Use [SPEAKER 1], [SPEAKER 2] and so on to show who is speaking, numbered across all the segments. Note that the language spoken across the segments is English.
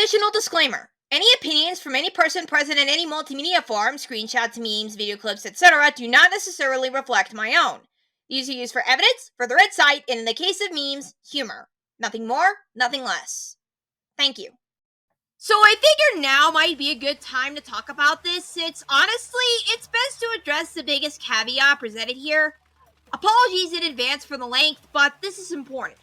[SPEAKER 1] Additional disclaimer. Any opinions from any person present in any multimedia forum, screenshots, memes, video clips, etc. do not necessarily reflect my own. These are used for evidence, further insight, and in the case of memes, humor. Nothing more, nothing less. Thank you. So I figure now might be a good time to talk about this, since honestly, it's best to address the biggest caveat presented here. Apologies in advance for the length, but this is important.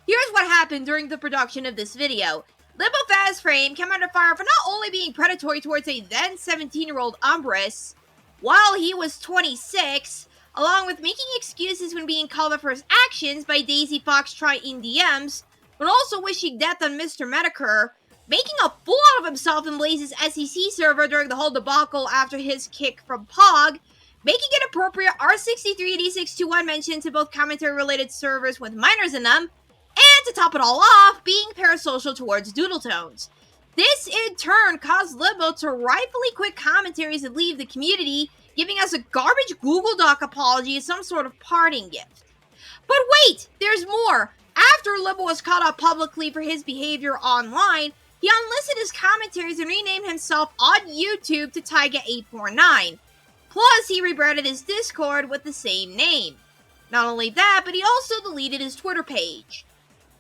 [SPEAKER 1] Here's what happened during the production of this video. Limbo Fazframe came under fire for not only being predatory towards a then 17-year-old Umbress, while he was 26, along with making excuses when being called up for his actions by Daisy Fox in DMs, but also wishing death on Mr. Medicare, making a fool out of himself in Blaze's SEC server during the whole debacle after his kick from Pog, making inappropriate R63 and E621 mentions in both commentary-related servers with minors in them, and to top it all off, being parasocial towards Doodletones. This, in turn, caused Limbo to rightfully quit commentaries and leave the community, giving us a garbage Google Doc apology as some sort of parting gift. But wait, there's more! After Limbo was called out publicly for his behavior online, he unlisted his commentaries and renamed himself on YouTube to Taiga849. Plus, he rebranded his Discord with the same name. Not only that, but he also deleted his Twitter page.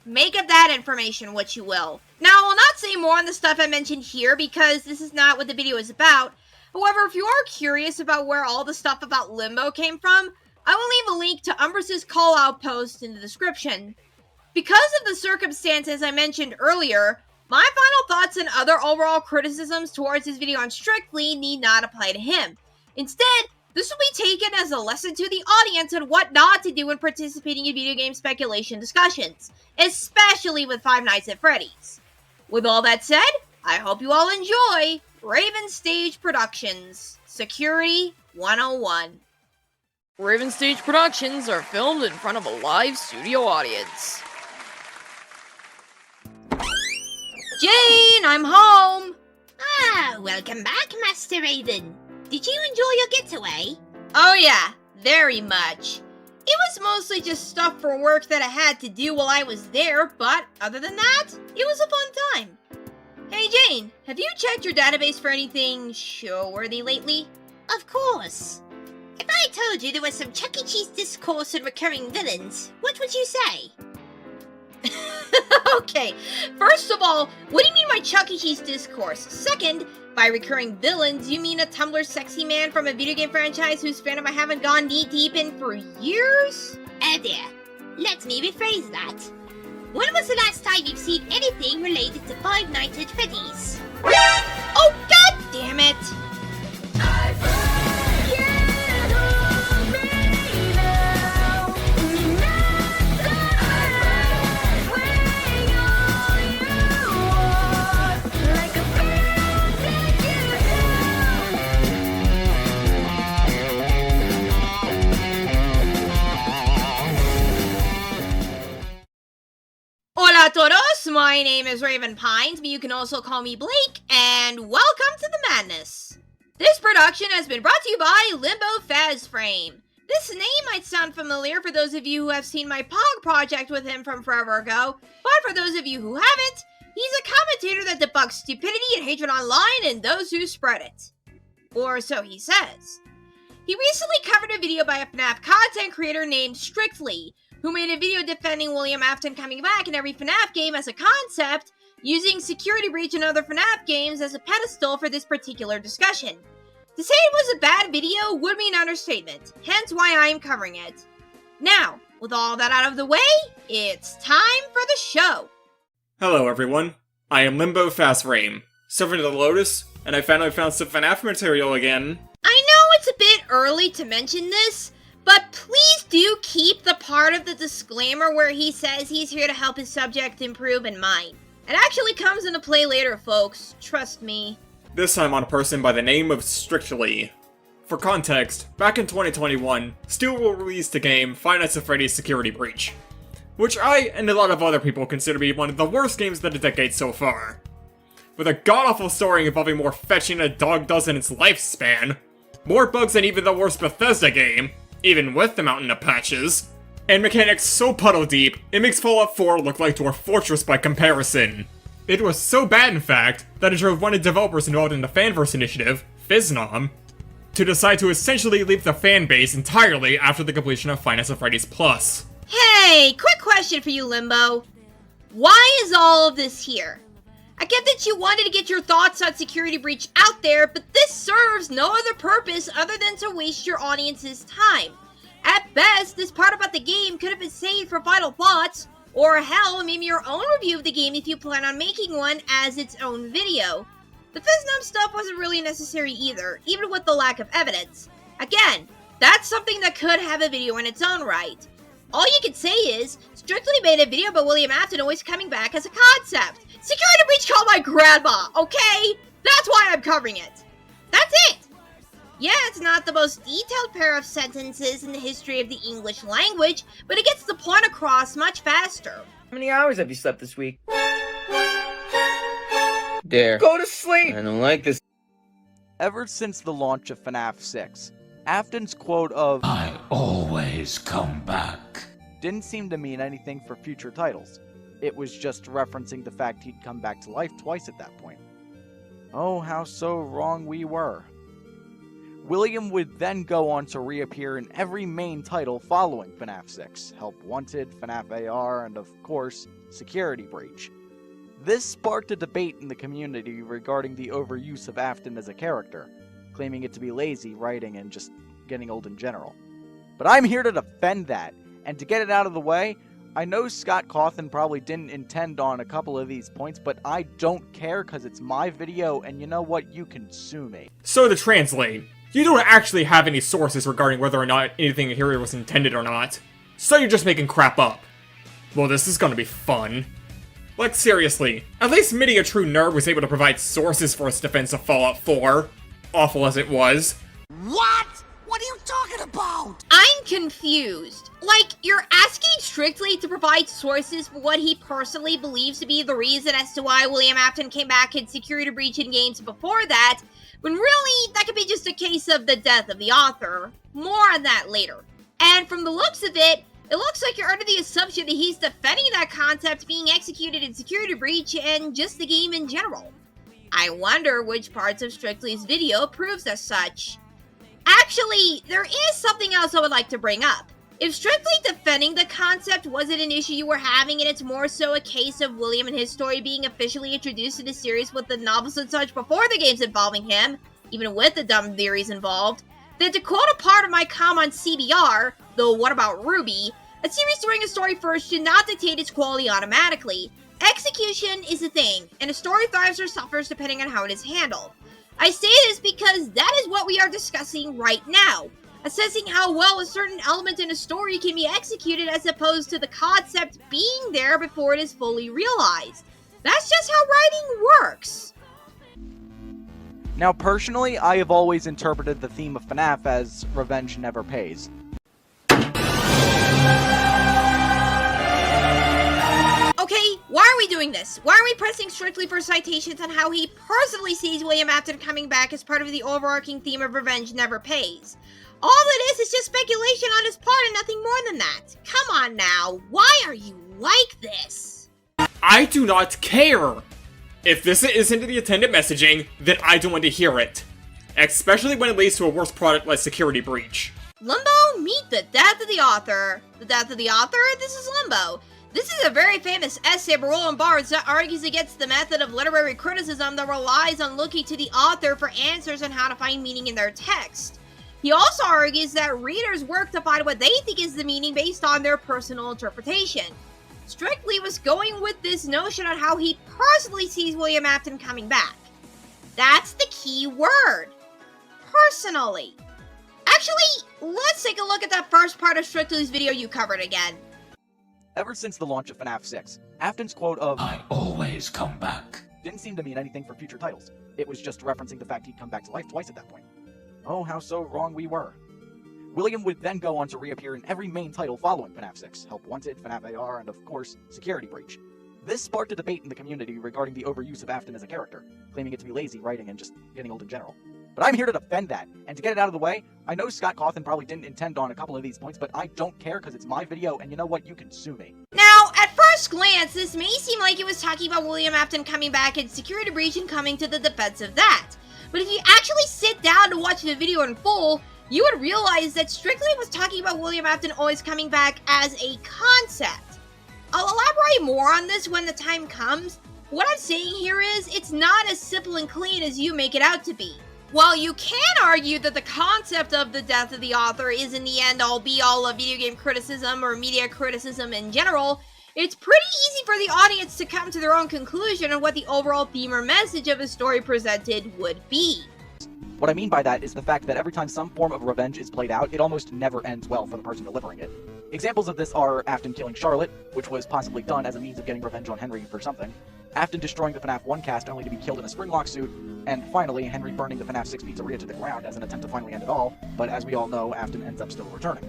[SPEAKER 1] Make of that information what you will. Now, I will not say more on the stuff I mentioned here because this is not what the video is about. However, if you are curious about where all the stuff about Limbo came from, I will leave a link to Umbress's call-out post in the description. Because of the circumstances I mentioned earlier, my final thoughts and other overall criticisms towards his video on Strictly need not apply to him. Instead, this will be taken as a lesson to the audience on what not to do when participating in video game speculation discussions, especially with Five Nights at Freddy's. With all that said, I hope you all enjoy Raven Stage Productions, Security 101. Raven Stage Productions are filmed in front of a live studio audience. Jane, I'm home!
[SPEAKER 2] Ah, welcome back, Master Raven. Did you enjoy your getaway?
[SPEAKER 1] Oh yeah, very much. It was mostly just stuff for work that I had to do while I was there, but other than that, it was a fun time. Hey Jane, have you checked your database for anything show-worthy lately?
[SPEAKER 2] Of course. If I told you there was some Chuck E. Cheese discourse on recurring villains, what would you say?
[SPEAKER 1] Okay, first of all, what do you mean by Chuck E. Cheese discourse? Second, by recurring villains, you mean a Tumblr sexy man from a video game franchise whose fandom I haven't gone knee-deep in for years?
[SPEAKER 2] Oh dear, let me rephrase that. When was the last time you've seen anything related to Five Nights at Freddy's?
[SPEAKER 1] Oh, god damn it! Hola a todos, my name is Raven Pines, but you can also call me Blake, and welcome to the madness. This production has been brought to you by Limbo Fazframe. This name might sound familiar for those of you who have seen my Pog project with him from forever ago, but for those of you who haven't, he's a commentator that debunks stupidity and hatred online and those who spread it. Or so he says. He recently covered a video by a FNAF content creator named Strictly, who made a video defending William Afton coming back in every FNAF game as a concept, using Security Breach and other FNAF games as a pedestal for this particular discussion. To say it was a bad video would be an understatement, hence why I am covering it. Now, with all that out of the way, it's time for the show!
[SPEAKER 3] Hello everyone, I am Limbo Fazframe, Servant of the Lotus, and I finally found some FNAF material again.
[SPEAKER 1] I know it's a bit early to mention this, but please do keep the part of the disclaimer where he says he's here to help his subject improve in mind. It actually comes into play later, folks. Trust me.
[SPEAKER 3] This time on a person by the name of Strictly. For context, back in 2021, Steel will release the game Five Nights at Freddy's Security Breach, which I and a lot of other people consider to be one of the worst games of the decade so far. With a god-awful story involving more fetching than a dog does in its lifespan, more bugs than even the worst Bethesda game, even with the mountain of patches, and mechanics so puddle deep, it makes Fallout 4 look like Dwarf Fortress by comparison. It was so bad, in fact, that it drove one of the developers involved in the Fanverse initiative, Fiznom, to decide to essentially leave the fan base entirely after the completion of Five Nights at Freddy's Plus.
[SPEAKER 1] Hey, quick question for you, Limbo. Why is all of this here? I get that you wanted to get your thoughts on Security Breach out there, but this serves no other purpose other than to waste your audience's time. At best, this part about the game could have been saved for final thoughts, or hell, maybe your own review of the game if you plan on making one as its own video. The Fiznom stuff wasn't really necessary either, even with the lack of evidence. Again, that's something that could have a video in its own right. All you can say is, Strictly made a video about William Afton always coming back as a concept. Security Breach called my grandma, okay? That's why I'm covering it. That's it! Yeah, it's not the most detailed pair of sentences in the history of the English language, but it gets the point across much faster.
[SPEAKER 4] How many hours have you slept this week? There. Go to sleep! I don't like this.
[SPEAKER 5] Ever since the launch of FNAF 6, Afton's quote of
[SPEAKER 6] "I always come back"
[SPEAKER 5] didn't seem to mean anything for future titles. It was just referencing the fact he'd come back to life twice at that point. Oh, how so wrong we were. William would then go on to reappear in every main title following FNAF 6, Help Wanted, FNAF AR, and of course, Security Breach. This sparked a debate in the community regarding the overuse of Afton as a character, claiming it to be lazy writing and just getting old in general. But I'm here to defend that, and to get it out of the way, I know Scott Cawthon probably didn't intend on a couple of these points, but I don't care because it's my video, and you know what? You can sue me.
[SPEAKER 3] So to translate, you don't actually have any sources regarding whether or not anything here was intended or not, so you're just making crap up. Well, this is gonna be fun. Like, seriously, at least Mitty, a true nerd, was able to provide sources for its defense of Fallout 4, awful as it was.
[SPEAKER 6] What? What are you talking about?
[SPEAKER 1] I'm confused. Like, you're asking Strictly to provide sources for what he personally believes to be the reason as to why William Afton came back in Security Breach in games before that, when really, that could be just a case of the death of the author. More on that later. And from the looks of it, it looks like you're under the assumption that he's defending that concept being executed in Security Breach and just the game in general. I wonder which parts of Strictly's video proves as such. Actually, there is something else I would like to bring up. If Strictly defending the concept wasn't an issue you were having and it's more so a case of William and his story being officially introduced to the series with the novels and such before the games involving him, even with the dumb theories involved, then to quote a part of my comment on CBR, though what about Ruby, a series doing a story first should not dictate its quality automatically. Execution is a thing, and a story thrives or suffers depending on how it is handled. I say this because that is what we are discussing right now, assessing how well a certain element in a story can be executed as opposed to the concept being there before it is fully realized. That's just how writing works.
[SPEAKER 5] Now personally, I have always interpreted the theme of FNAF as revenge never pays.
[SPEAKER 1] Okay, why are we doing this? Why are we pressing Strictly for citations on how he personally sees William Afton coming back as part of the overarching theme of revenge never pays? All it is just speculation on his part and nothing more than that. Come on now, why are you like this?
[SPEAKER 3] I do not care! If this isn't the intended messaging, then I don't want to hear it. Especially when it leads to a worse product like Security Breach.
[SPEAKER 1] Limbo, meet the death of the author. The death of the author? This is Limbo. This is a very famous essay by Roland Barthes that argues against the method of literary criticism that relies on looking to the author for answers on how to find meaning in their text. He also argues that readers work to find what they think is the meaning based on their personal interpretation. Strictly was going with this notion on how he personally sees William Afton coming back. That's the key word. Personally. Actually, let's take a look at that first part of Strictly's video you covered again.
[SPEAKER 5] Ever since the launch of FNAF 6, Afton's quote of
[SPEAKER 6] "I always come back"
[SPEAKER 5] didn't seem to mean anything for future titles. It was just referencing the fact he'd come back to life twice at that point. Oh, how so wrong we were. William would then go on to reappear in every main title following FNAF 6, Help Wanted, FNAF AR, and of course, Security Breach. This sparked a debate in the community regarding the overuse of Afton as a character, claiming it to be lazy writing and just getting old in general. But I'm here to defend that, and to get it out of the way, I know Scott Cawthon probably didn't intend on a couple of these points, but I don't care because it's my video, and you know what? You can sue me.
[SPEAKER 1] Now, at first first glance, this may seem like it was talking about William Afton coming back and security breach and coming to the defense of that. But if you actually sit down to watch the video in full, you would realize that Strictly was talking about William Afton always coming back as a concept. I'll elaborate more on this when the time comes. What I'm saying here is, it's not as simple and clean as you make it out to be. While you can argue that the concept of the death of the author is in the end-all be-all of video game criticism or media criticism in general, it's pretty easy for the audience to come to their own conclusion on what the overall theme or message of a story presented would be.
[SPEAKER 5] What I mean by that is the fact that every time some form of revenge is played out, it almost never ends well for the person delivering it. Examples of this are Afton killing Charlotte, which was possibly done as a means of getting revenge on Henry for something, Afton destroying the FNAF 1 cast only to be killed in a Springlock suit, and finally, Henry burning the FNAF 6 pizzeria to the ground as an attempt to finally end it all, but as we all know, Afton ends up still returning.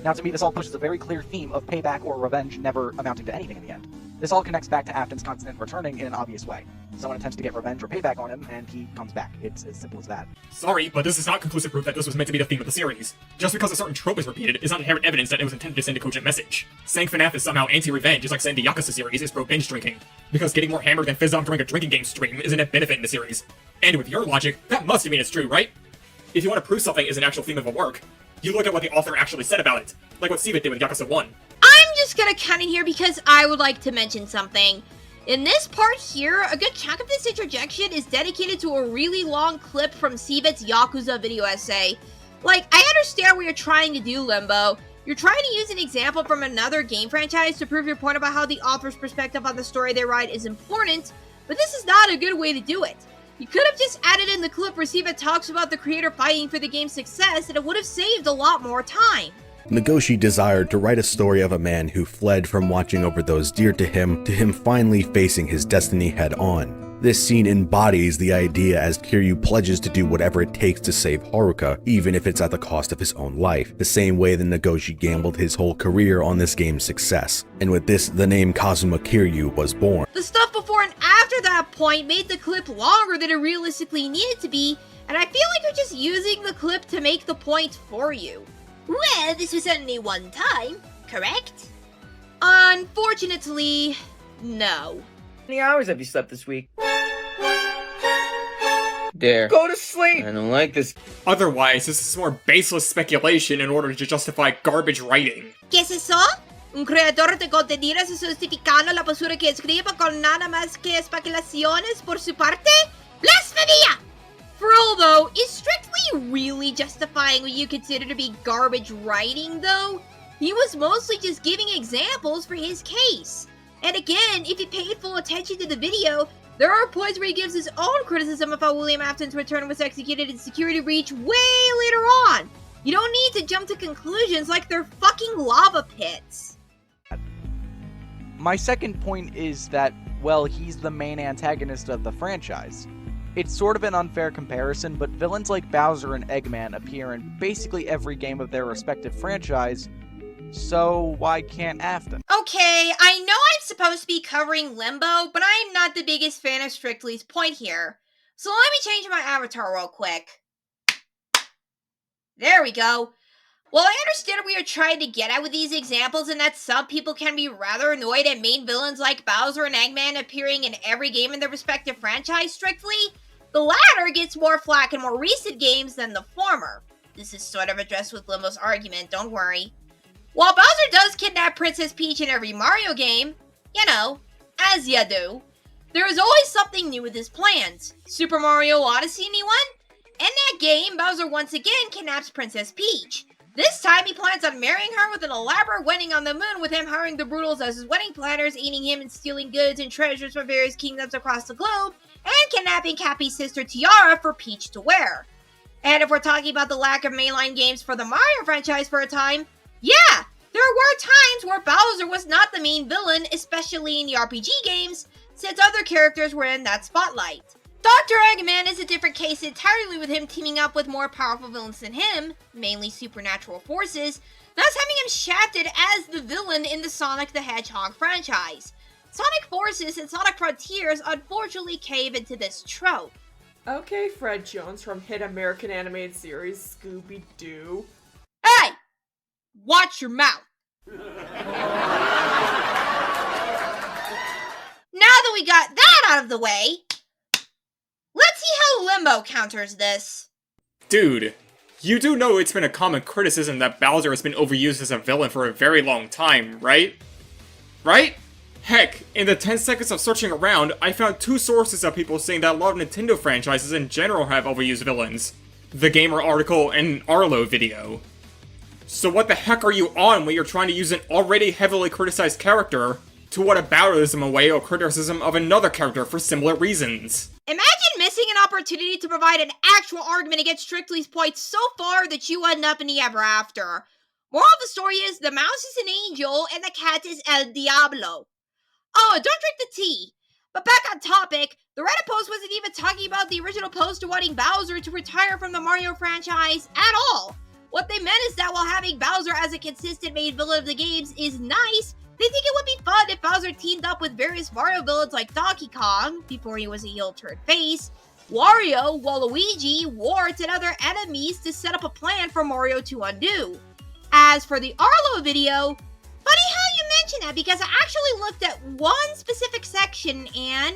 [SPEAKER 5] Now to me, this all pushes a very clear theme of payback or revenge never amounting to anything in the end. This all connects back to Afton's constant returning in an obvious way. Someone attempts to get revenge or payback on him, and he comes back. It's as simple as that.
[SPEAKER 3] Sorry, but this is not conclusive proof that this was meant to be the theme of the series. Just because a certain trope is repeated is not inherent evidence that it was intended to send a cogent message. Saying FNAF is somehow anti-revenge is like saying the Yakuza series is pro-binge drinking, because getting more hammered than fizzed off during a drinking game stream is a net benefit in the series. And with your logic, that must mean it's true, right? If you want to prove something is an actual theme of a work, you look at what the author actually said about it, like what Steve did with Yakuza 1.
[SPEAKER 1] I'm just gonna cut in here because I would like to mention something. In this part here, a good chunk of this interjection is dedicated to a really long clip from Seabit's Yakuza video essay. Like, I understand what you're trying to do, Limbo. You're trying to use an example from another game franchise to prove your point about how the author's perspective on the story they write is important, but this is not a good way to do it. You could have just added in the clip where Seabit talks about the creator fighting for the game's success, and it would have saved a lot more time.
[SPEAKER 7] Nagoshi desired to write a story of a man who fled from watching over those dear to him finally facing his destiny head on. This scene embodies the idea as Kiryu pledges to do whatever it takes to save Haruka, even if it's at the cost of his own life, the same way that Nagoshi gambled his whole career on this game's success. And with this, the name Kazuma Kiryu was born.
[SPEAKER 1] The stuff before and after that point made the clip longer than it realistically needed to be, and I feel like you're just using the clip to make the point for you.
[SPEAKER 2] Well, this was only one time, correct?
[SPEAKER 1] Unfortunately, no.
[SPEAKER 4] How many hours have you slept this week?
[SPEAKER 8] There.
[SPEAKER 4] Go to sleep!
[SPEAKER 8] I don't like this.
[SPEAKER 3] Otherwise, this is more baseless speculation in order to justify garbage writing.
[SPEAKER 1] ¿Qué es eso? Un creador de contenido se justificando la basura que escribe con nada más que especulaciones por su parte? ¡Blasfemia! For all though, is Strictly really justifying what you consider to be garbage writing though? He was mostly just giving examples for his case. And again, if you paid full attention to the video, there are points where he gives his own criticism of how William Afton's return was executed in Security Breach way later on. You don't need to jump to conclusions like they're fucking lava pits.
[SPEAKER 5] My second point is that, well, he's the main antagonist of the franchise. It's sort of an unfair comparison, but villains like Bowser and Eggman appear in basically every game of their respective franchise, so why can't Afton?
[SPEAKER 1] Okay, I know I'm supposed to be covering Limbo, but I'm not the biggest fan of Strictly's point here. So let me change my avatar real quick. There we go. Well, I understand what you're trying to get at with these examples, and that some people can be rather annoyed at main villains like Bowser and Eggman appearing in every game in their respective franchise, Strictly. The latter gets more flack in more recent games than the former. This is sort of addressed with Limbo's argument, don't worry. While Bowser does kidnap Princess Peach in every Mario game, you know, as ya do, there is always something new with his plans. Super Mario Odyssey, anyone? In that game, Bowser once again kidnaps Princess Peach. This time, he plans on marrying her with an elaborate wedding on the moon, with him hiring the Brutals as his wedding planners, aiding him in stealing goods and treasures from various kingdoms across the globe, and kidnapping Cappy's sister Tiara for Peach to wear. And if we're talking about the lack of mainline games for the Mario franchise for a time, yeah, there were times where Bowser was not the main villain, especially in the RPG games, since other characters were in that spotlight. Dr. Eggman is a different case entirely, with him teaming up with more powerful villains than him, mainly supernatural forces, thus having him shafted as the villain in the Sonic the Hedgehog franchise. Sonic Forces and Sonic Frontiers unfortunately cave into this trope.
[SPEAKER 9] Okay, Fred Jones from hit American animated series Scooby-Doo.
[SPEAKER 1] Hey! Watch your mouth! that we got that out of the way, let's see how Limbo counters this.
[SPEAKER 3] Dude, you do know it's been a common criticism that Bowser has been overused as a villain for a very long time, right? Right? Heck, in the 10 seconds of searching around, I found 2 sources of people saying that a lot of Nintendo franchises in general have overused villains. The Gamer article and an Arlo video. So what the heck are you on when you're trying to use an already heavily criticized character to whataboutism away or criticism of another character for similar reasons?
[SPEAKER 1] Imagine missing an opportunity to provide an actual argument against Strictly's point so far that you end up in the ever after. Moral of the story is, the mouse is an angel and the cat is El Diablo. Oh, don't drink the tea. But back on topic, the Reddit post wasn't even talking about the original post wanting Bowser to retire from the Mario franchise at all. What they meant is that while having Bowser as a consistent main villain of the games is nice, they think it would be fun if Bowser teamed up with various Mario villains like Donkey Kong, before he was a heel turned face, Wario, Waluigi, Wart, and other enemies to set up a plan for Mario to undo. As for the Arlo video, funny how you mention that because I actually looked at one specific section and...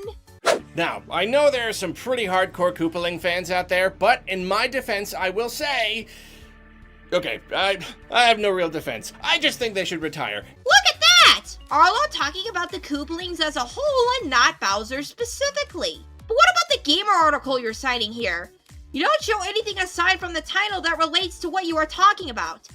[SPEAKER 8] Now, I know there are some pretty hardcore Koopaling fans out there, but in my defense, I will say... Okay, I have no real defense. I just think they should retire.
[SPEAKER 1] Look at that! Arlo talking about the Koopalings as a whole and not Bowser specifically. But what about the Gamer article you're citing here? You don't show anything aside from the title that relates to what you are talking about.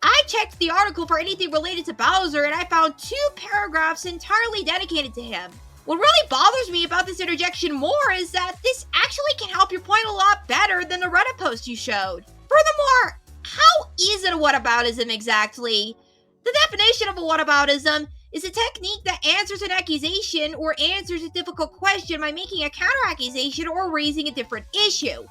[SPEAKER 1] I checked the article for anything related to Bowser and I found 2 paragraphs entirely dedicated to him. What really bothers me about this interjection more is that this actually can help your point a lot better than the Reddit post you showed. Furthermore, how is it a whataboutism exactly? The definition of a whataboutism is a technique that answers an accusation or answers a difficult question by making a counter-accusation or raising a different issue.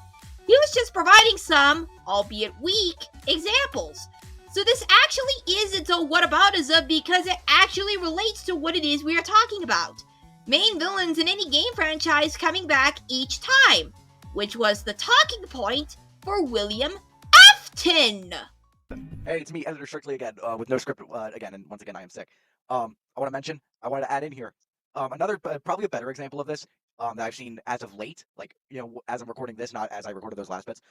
[SPEAKER 1] He was just providing some, albeit weak, examples. So this actually isn't a whataboutism because it actually relates to what it is we are talking about. Main villains in any game franchise coming back each time, which was the talking point for William Afton.
[SPEAKER 5] Hey, it's me, Editor Strictly again, with no script again, and once again I am sick. I want to add in here another, probably a better example of this that I've seen as of late, like, you know, as I'm recording this, not as I recorded those last bits.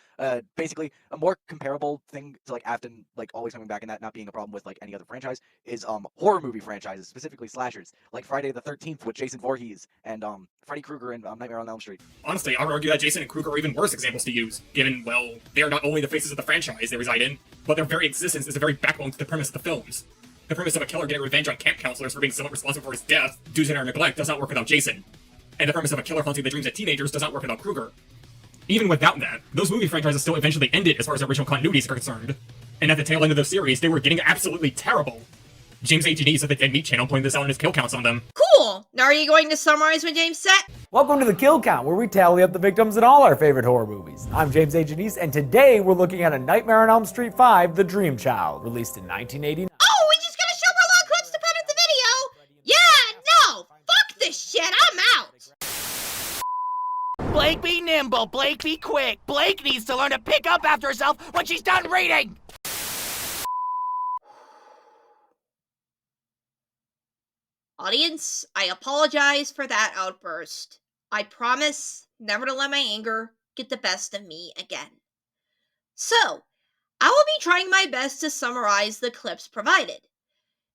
[SPEAKER 5] Basically, a more comparable thing to, like, Afton, like, always coming back and that not being a problem with, like, any other franchise is horror movie franchises, specifically slashers, like Friday the 13th with Jason Voorhees and Freddy Krueger and Nightmare on Elm Street.
[SPEAKER 3] Honestly, I would argue that Jason and Krueger are even worse examples to use, given, well, they are not only the faces of the franchise they reside in, but their very existence is the very backbone to the premise of the films. The premise of a killer getting revenge on camp counselors for being somewhat responsible for his death due to their neglect does not work without Jason. And the premise of a killer haunting the dreams of teenagers does not work without Krueger. Even without that, those movie franchises still eventually ended as far as original continuities are concerned. And at the tail end of the series, they were getting absolutely terrible. James H.D.'s of the Dead Meat channel pointed this out in his kill counts on them.
[SPEAKER 1] Cool! Now are you going to summarize what James said?
[SPEAKER 10] Welcome to the Kill Count, where we tally up the victims in all our favorite horror movies. I'm James H. Denise, and today we're looking at A Nightmare on Elm Street 5, The Dream Child, released in 1989.
[SPEAKER 1] Oh, we're just gonna show more long clips to put in the video? Yeah, no! Fuck this shit, I'm out!
[SPEAKER 11] Blake, be nimble. Blake, be quick. Blake needs to learn to pick up after herself when she's done reading.
[SPEAKER 1] Audience, I apologize for that outburst. I promise never to let my anger get the best of me again. So, I will be trying my best to summarize the clips provided.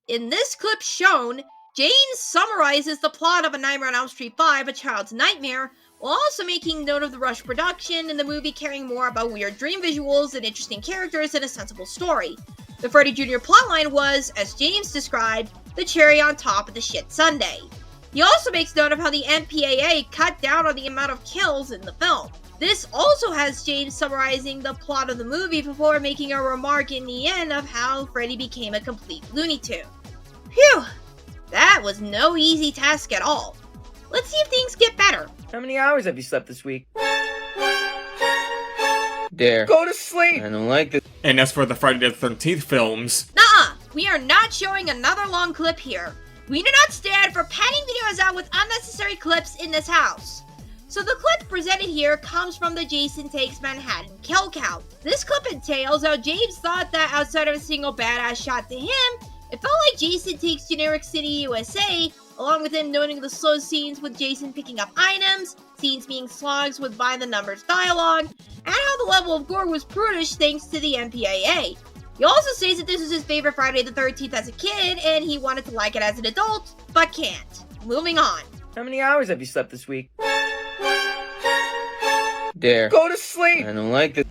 [SPEAKER 1] In this clip shown, James summarizes the plot of A Nightmare on Elm Street 5, A Child's Nightmare, while also making note of the rushed production and the movie caring more about weird dream visuals and interesting characters and a sensible story. The Freddy Jr. plotline was, as James described, the cherry on top of the shit sundae. He also makes note of how the MPAA cut down on the amount of kills in the film. This also has James summarizing the plot of the movie before making a remark in the end of how Freddy became a complete Looney Tune. Phew, that was no easy task at all. Let's see if things get better.
[SPEAKER 4] How many hours have you slept this week?
[SPEAKER 12] Dare.
[SPEAKER 4] Go to sleep!
[SPEAKER 12] I don't like this.
[SPEAKER 3] And as for the Friday the 13th films...
[SPEAKER 1] Nuh-uh, we are not showing another long clip here. We do not stand for padding videos out with unnecessary clips in this house. So the clip presented here comes from the Jason Takes Manhattan kill count. This clip entails how James thought that outside of a single badass shot to him, It felt like Jason takes generic City USA, along with him noting the slow scenes with Jason picking up items, scenes being slogs with by-the-numbers dialogue, and how the level of gore was prudish thanks to the MPAA. He also states that this was his favorite Friday the 13th as a kid, and he wanted to like it as an adult, but can't. Moving on.
[SPEAKER 4] How many hours have you slept this week? There. Go to sleep! I don't like this.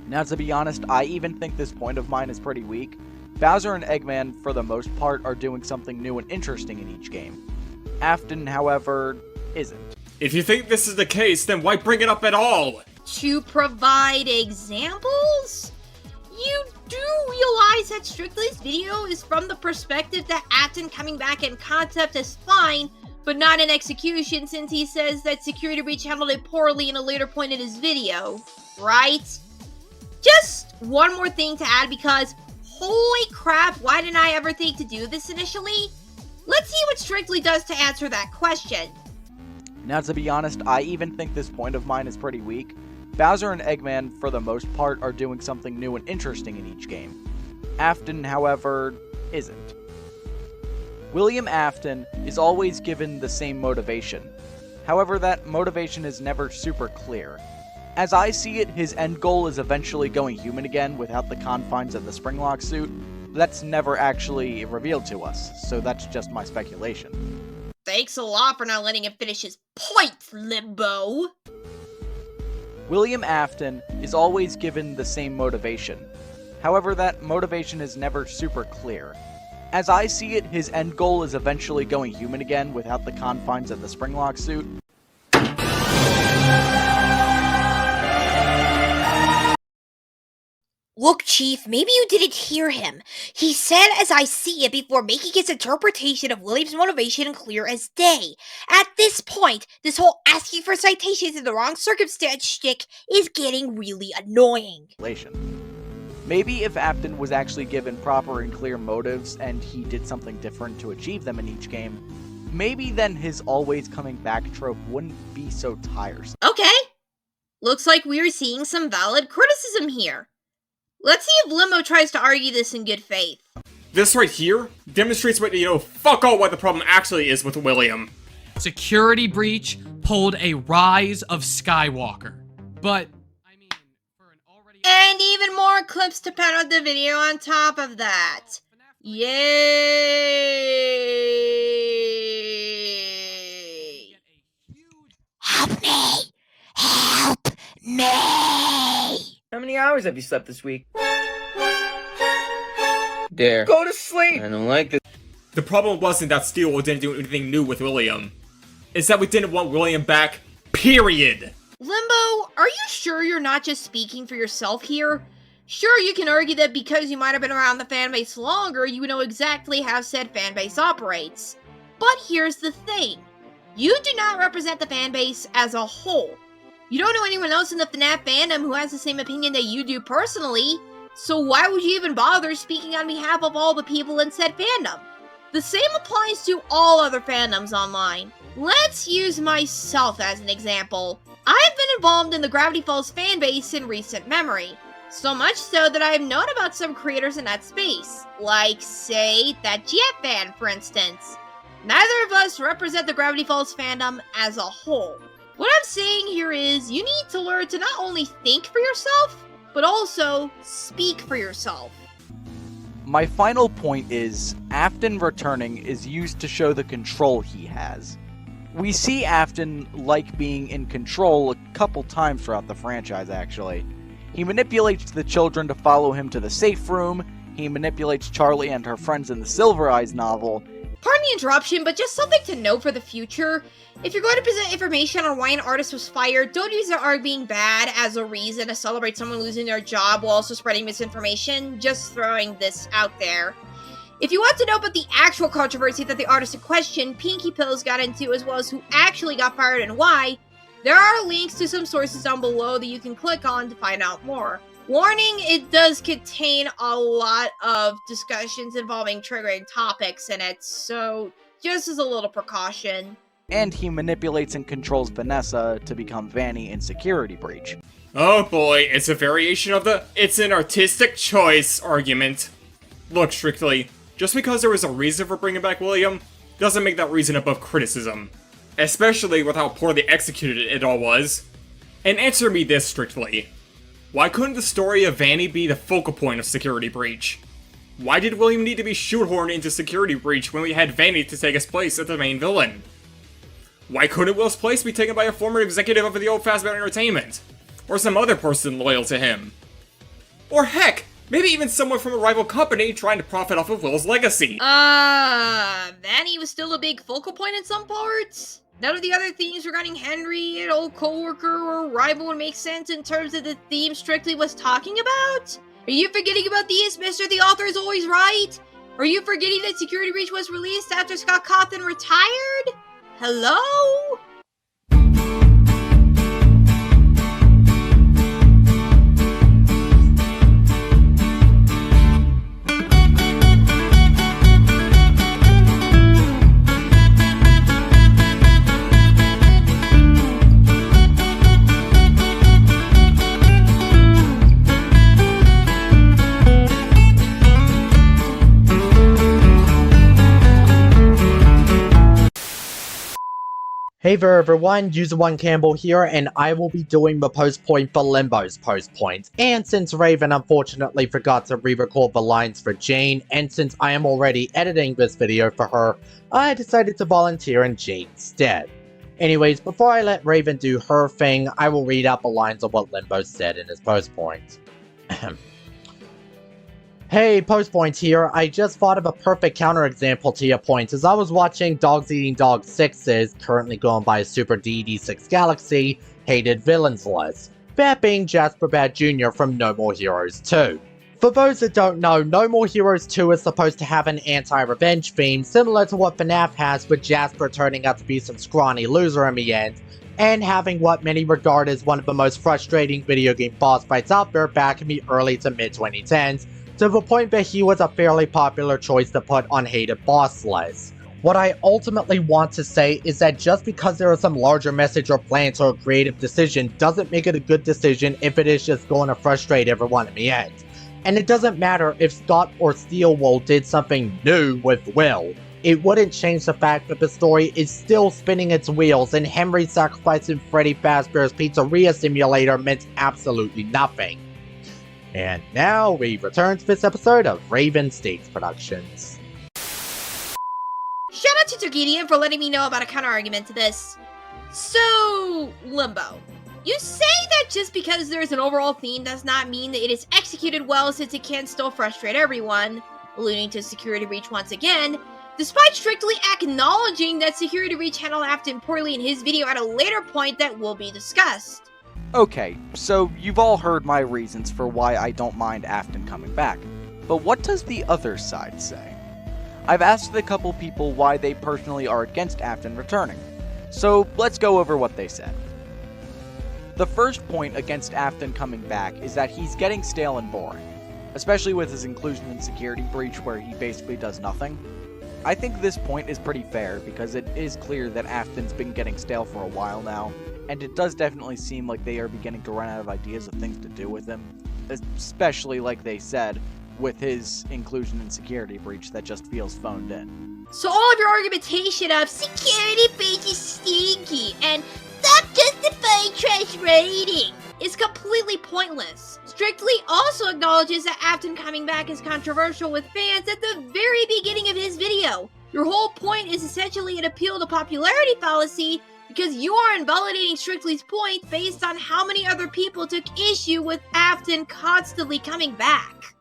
[SPEAKER 5] Now, to be honest, I even think this point of mine is pretty weak. Bowser and Eggman, for the most part, are doing something new and interesting in each game. Afton, however, isn't.
[SPEAKER 3] If you think this is the case, then why bring it up at all?
[SPEAKER 1] To provide examples? You do realize that Strictly's video is from the perspective that Afton coming back in concept is fine, but not in execution, since he says that Security Breach handled it poorly in a later point in his video, right? Just one more thing to add, because holy crap, why didn't I ever think to do this initially? Let's see what Strictly does to answer that question.
[SPEAKER 5] Now, to be honest, I even think this point of mine is pretty weak. Bowser and Eggman, for the most part, are doing something new and interesting in each game. Afton, however, isn't. William Afton is always given the same motivation. However, that motivation is never super clear. As I see it, his end goal is eventually going human again without the confines of the Springlock suit. That's never actually revealed to us, so that's just my speculation.
[SPEAKER 1] Thanks a lot for not letting him finish his point, Limbo.
[SPEAKER 5] William Afton is always given the same motivation. However, that motivation is never super clear. As I see it, his end goal is eventually going human again without the confines of the Springlock suit.
[SPEAKER 2] Look, Chief, maybe you didn't hear him. He said, as I see it, before making his interpretation of William's motivation clear as day. At this point, this whole asking for citations in the wrong circumstance shtick is getting really annoying.
[SPEAKER 5] Maybe if Afton was actually given proper and clear motives and he did something different to achieve them in each game, maybe then his always coming back trope wouldn't be so tiresome.
[SPEAKER 1] Okay. Looks like we're seeing some valid criticism here. Let's see if Limbo tries to argue this in good faith.
[SPEAKER 3] This right here demonstrates what, fuck all what the problem actually is with William.
[SPEAKER 12] Security Breach pulled a Rise of Skywalker. But, I mean, for an already...
[SPEAKER 1] And even more clips to pad out the video on top of that. Yay!
[SPEAKER 2] Help me! Help me!
[SPEAKER 4] How many hours have you slept this week? There. Go to sleep! I don't like this.
[SPEAKER 3] The problem wasn't that Steel didn't do anything new with William. It's that we didn't want William back, period!
[SPEAKER 1] Limbo, are you sure you're not just speaking for yourself here? Sure, you can argue that because you might have been around the fanbase longer, you know exactly how said fanbase operates. But here's the thing. You do not represent the fanbase as a whole. You don't know anyone else in the FNAF fandom who has the same opinion that you do personally, so why would you even bother speaking on behalf of all the people in said fandom? The same applies to all other fandoms online. Let's use myself as an example. I've been involved in the Gravity Falls fanbase in recent memory, so much so that I have known about some creators in that space, like, say, that Jet fan, for instance. Neither of us represent the Gravity Falls fandom as a whole. What I'm saying here is, you need to learn to not only think for yourself, but also speak for yourself.
[SPEAKER 5] My final point is, Afton returning is used to show the control he has. We see Afton like being in control a couple times throughout the franchise, actually. He manipulates the children to follow him to the safe room, he manipulates Charlie and her friends in the Silver Eyes novel.
[SPEAKER 1] Pardon the interruption, but just something to note for the future. If you're going to present information on why an artist was fired, don't use their art being bad as a reason to celebrate someone losing their job while also spreading misinformation. Just throwing this out there. If you want to know about the actual controversy that the artist in question, Pinky Pills, got into, as well as who actually got fired and why, there are links to some sources down below that you can click on to find out more. Warning, it does contain a lot of discussions involving triggering topics in it, so just as a little precaution.
[SPEAKER 5] And he manipulates and controls Vanessa to become Vanny in Security Breach.
[SPEAKER 3] Oh boy, it's a variation of the "it's an artistic choice" argument. Look, Strictly, Just because there was a reason for bringing back William, doesn't make that reason above criticism. Especially with how poorly executed it all was. And answer me this strictly. Why couldn't the story of Vanny be the focal point of Security Breach? Why did William need to be shoehorned into Security Breach when we had Vanny to take his place as the main villain? Why couldn't Will's place be taken by a former executive of the old Fazbear Entertainment? Or some other person loyal to him? Or heck, maybe even someone from a rival company trying to profit off of Will's legacy.
[SPEAKER 1] Vanny was still a big focal point in some parts? None of the other themes regarding Henry, an old coworker, or rival would make sense in terms of the theme Strictly was talking about? Are you forgetting about these, Mr. The Author is Always Right? Are you forgetting that Security Breach was released after Scott Cawthon retired? Hello?
[SPEAKER 13] Hey there everyone, User1 Campbell here, and I will be doing the post point for Limbo's post point. And since Raven unfortunately forgot to re-record the lines for Jane, and since I am already editing this video for her, I decided to volunteer in Jane's stead. Anyways, before I let Raven do her thing, I will read out the lines of what Limbo said in his post point. Hey, post point here. I just thought of a perfect counterexample to your point as I was watching Dogs Eating Dogs 6's, currently going by Super DD6 Galaxy, Hated Villains list. That being Jasper Bad Jr. from No More Heroes 2. For those that don't know, No More Heroes 2 is supposed to have an anti-revenge theme similar to what FNAF has, with Jasper turning out to be some scrawny loser in the end, and having what many regard as one of the most frustrating video game boss fights out there back in the early to mid 2010s, to the point that he was a fairly popular choice to put on hated boss lists. What I ultimately want to say is that just because there is some larger message or plan to a creative decision doesn't make it a good decision if it is just going to frustrate everyone in the end. And it doesn't matter if Scott or Steelwool did something new with Will. It wouldn't change the fact that the story is still spinning its wheels and Henry sacrificing Freddy Fazbear's Pizzeria Simulator meant absolutely nothing. And now we return to this episode of Raven States Productions.
[SPEAKER 1] Shout out to Turgidian for letting me know about a counter-argument to this. So, Limbo. You say that just because there's an overall theme does not mean that it is executed well since it can still frustrate everyone, alluding to Security Breach once again, despite strictly acknowledging that Security Breach handled Afton poorly in his video at a later point that will be discussed.
[SPEAKER 5] Okay, so you've all heard my reasons for why I don't mind Afton coming back, but what does the other side say? I've asked a couple people why they personally are against Afton returning, so let's go over what they said. The first point against Afton coming back is that he's getting stale and boring, especially with his inclusion in Security Breach where he basically does nothing. I think this point is pretty fair because it is clear that Afton's been getting stale for a while now, and it does definitely seem like they are beginning to run out of ideas of things to do with him, especially like they said, with his inclusion in Security Breach that just feels phoned in.
[SPEAKER 1] So all of your argumentation of Security Breach is stinky and stop justifying trash rating is completely pointless. Strictly also acknowledges that Afton coming back is controversial with fans at the very beginning of his video. Your whole point is essentially an appeal to popularity fallacy because you are invalidating Strictly's point based on how many other people took issue with Afton constantly coming back.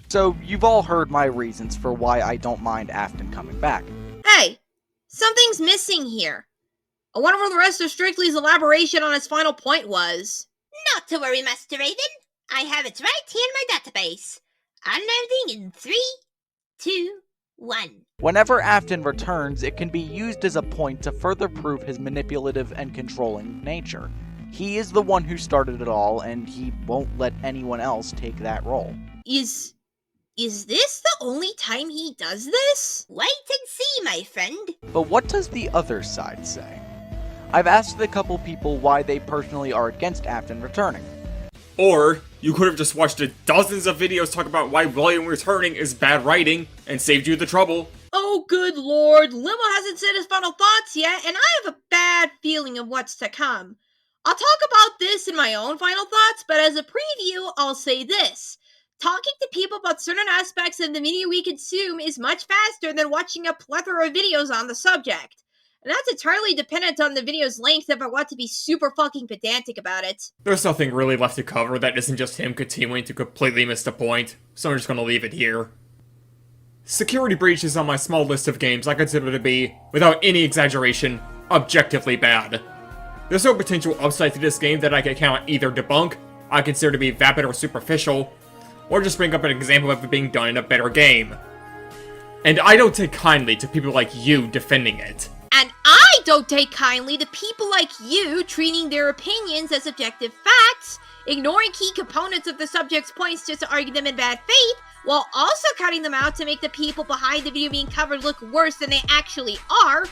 [SPEAKER 5] So you've all heard my reasons for why I don't mind Afton coming back.
[SPEAKER 1] Hey, something's missing here. I wonder what the rest of Strictly's elaboration on his final point was.
[SPEAKER 2] Not to worry, Master Raven. I have it right here in my database. Unloading in 3, 2, 1.
[SPEAKER 5] Whenever Afton returns, it can be used as a point to further prove his manipulative and controlling nature. He is the one who started it all, and he won't let anyone else take that role.
[SPEAKER 1] Is this the only time he does this?
[SPEAKER 2] Wait and see, my friend.
[SPEAKER 5] But what does the other side say? I've asked a couple people why they personally are against Afton returning.
[SPEAKER 3] Or, You could have just watched dozens of videos talk about why William returning is bad writing, and saved you the trouble.
[SPEAKER 1] Oh, good lord, Limbo hasn't said his final thoughts yet, and I have a bad feeling of what's to come. I'll talk about this in my own final thoughts, but as a preview, I'll say this. Talking to people about certain aspects of the media we consume is much faster than watching a plethora of videos on the subject. And that's entirely dependent on the video's length if I want to be super fucking pedantic about it.
[SPEAKER 3] There's nothing really left to cover that isn't just him continuing to completely miss the point, so I'm just gonna leave it here. Security Breach is on my small list of games I consider to be, without any exaggeration, objectively bad. There's no potential upside to this game that I can count either debunk, I consider to be vapid or superficial, or just bring up an example of it being done in a better game. And I don't take kindly to people like you defending it.
[SPEAKER 1] And I don't take kindly to people like you treating their opinions as objective facts, ignoring key components of the subject's points just to argue them in bad faith, while also counting them out to make the people behind the video being covered look worse than they actually are,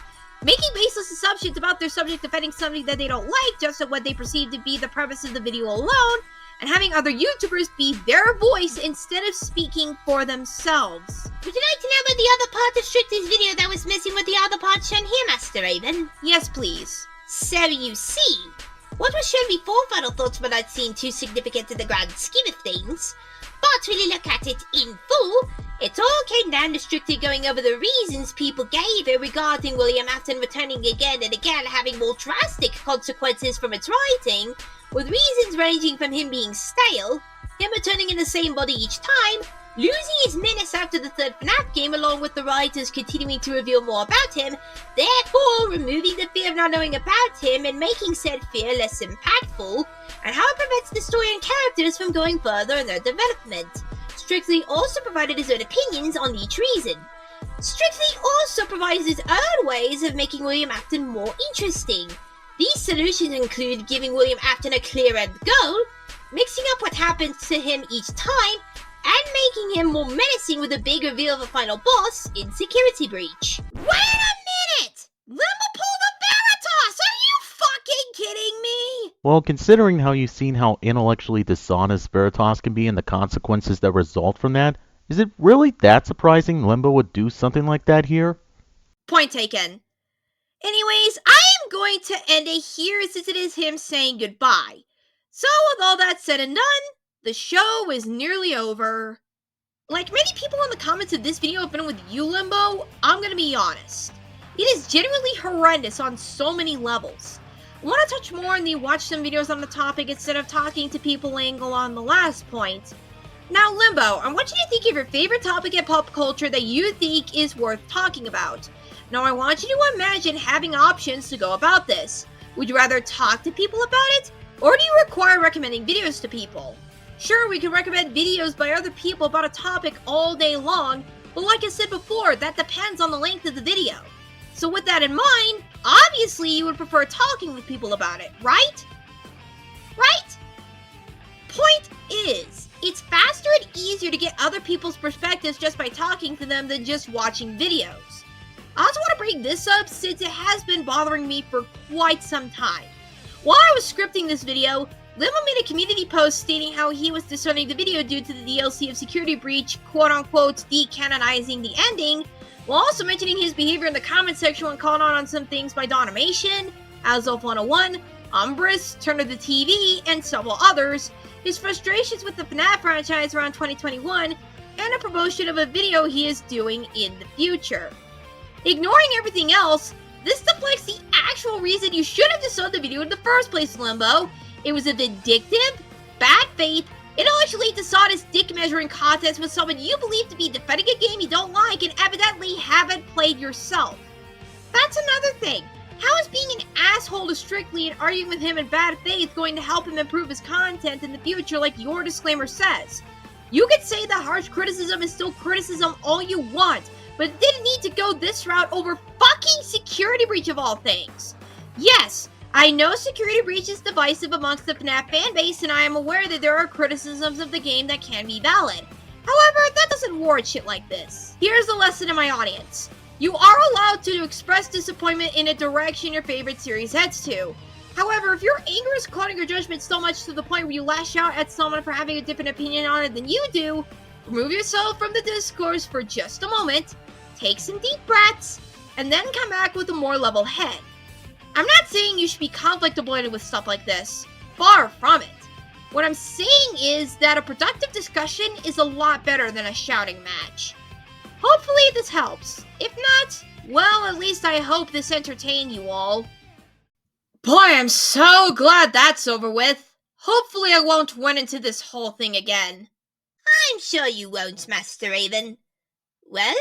[SPEAKER 1] making baseless assumptions about their subject defending something that they don't like just on what they perceive to be the premise of the video alone, and having other YouTubers be their voice instead of speaking for themselves.
[SPEAKER 2] Would you like to know about the other part of Strictly's video that was missing with the other part shown here, Master Raven?
[SPEAKER 1] Yes, please.
[SPEAKER 2] So you see, what was shown before final thoughts were not seen too significant in the grand scheme of things, but when you look at it in full, it all came down to Strictly going over the reasons people gave it regarding William Afton returning again and again, having more drastic consequences from its writing, with reasons ranging from him being stale, him returning in the same body each time, losing his menace after the third FNAF game along with the writers continuing to reveal more about him, therefore removing the fear of not knowing about him and making said fear less impactful, and how it prevents the story and characters from going further in their development. Strictly also provided his own opinions on each reason. Strictly also provides his own ways of making William Afton more interesting. These solutions include giving William Afton a clear end goal, mixing up what happens to him each time, and making him more menacing with a big reveal of a final boss in Security Breach.
[SPEAKER 1] Wait a minute! Limbo pulled a Veritas! Are you fucking kidding me?
[SPEAKER 14] Well, considering how you've seen how intellectually dishonest Veritas can be and the consequences that result from that, is it really that surprising Limbo would do something like that here?
[SPEAKER 1] Point taken. Anyways, I am going to end it here since it is him saying goodbye. So with all that said and done, the show is nearly over. Like many people in the comments of this video have been with you, Limbo, I'm gonna be honest. It is genuinely horrendous on so many levels. I want to touch more on the watch some videos on the topic instead of talking to people angle on the last point. Now Limbo, I want you to think of your favorite topic in pop culture that you think is worth talking about. Now I want you to imagine having options to go about this. Would you rather talk to people about it, or do you require recommending videos to people? Sure, we can recommend videos by other people about a topic all day long, but like I said before, that depends on the length of the video. So with that in mind, obviously you would prefer talking with people about it, right? Right? Point is, it's faster and easier to get other people's perspectives just by talking to them than just watching videos. I also want to bring this up since it has been bothering me for quite some time. While I was scripting this video, Limbo made a community post stating how he was disowning the video due to the DLC of Security Breach, quote-unquote, decanonizing the ending, while also mentioning his behavior in the comment section when calling out on some things by Donimation, Azelf101, Umbrus, Turn of the TV, and several others, his frustrations with the FNAF franchise around 2021, and a promotion of a video he is doing in the future. Ignoring everything else, this deflects the actual reason you should have disowned the video in the first place, Limbo. It was a vindictive, bad faith, intellectually dishonest dick measuring contest with someone you believe to be defending a game you don't like and evidently haven't played yourself. That's another thing. How is being an asshole to Strictly and arguing with him in bad faith going to help him improve his content in the future like your disclaimer says? You could say that harsh criticism is still criticism all you want, but it didn't need to go this route over fucking Security Breach of all things. Yes, I know Security Breach is divisive amongst the FNAF fanbase, and I am aware that there are criticisms of the game that can be valid. However, that doesn't warrant shit like this. Here's a lesson in my audience. You are allowed to express disappointment in a direction your favorite series heads to. However, if your anger is clouding your judgment so much to the point where you lash out at someone for having a different opinion on it than you do, remove yourself from the discourse for just a moment, take some deep breaths, and then come back with a more level head. I'm not saying you should be conflict avoidant with stuff like this. Far from it. What I'm saying is that a productive discussion is a lot better than a shouting match. Hopefully this helps. If not, well, at least I hope this entertained you all. Boy, I'm so glad that's over with. Hopefully I won't run into this whole thing again.
[SPEAKER 2] I'm sure you won't, Master Raven. Well,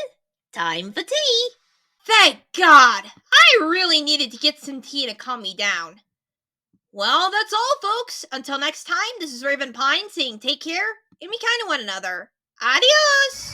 [SPEAKER 2] time for tea.
[SPEAKER 1] Thank God! I really needed to get some tea to calm me down. Well, that's all, folks. Until next time, this is Raven Pine saying take care and be kind to one another. Adios!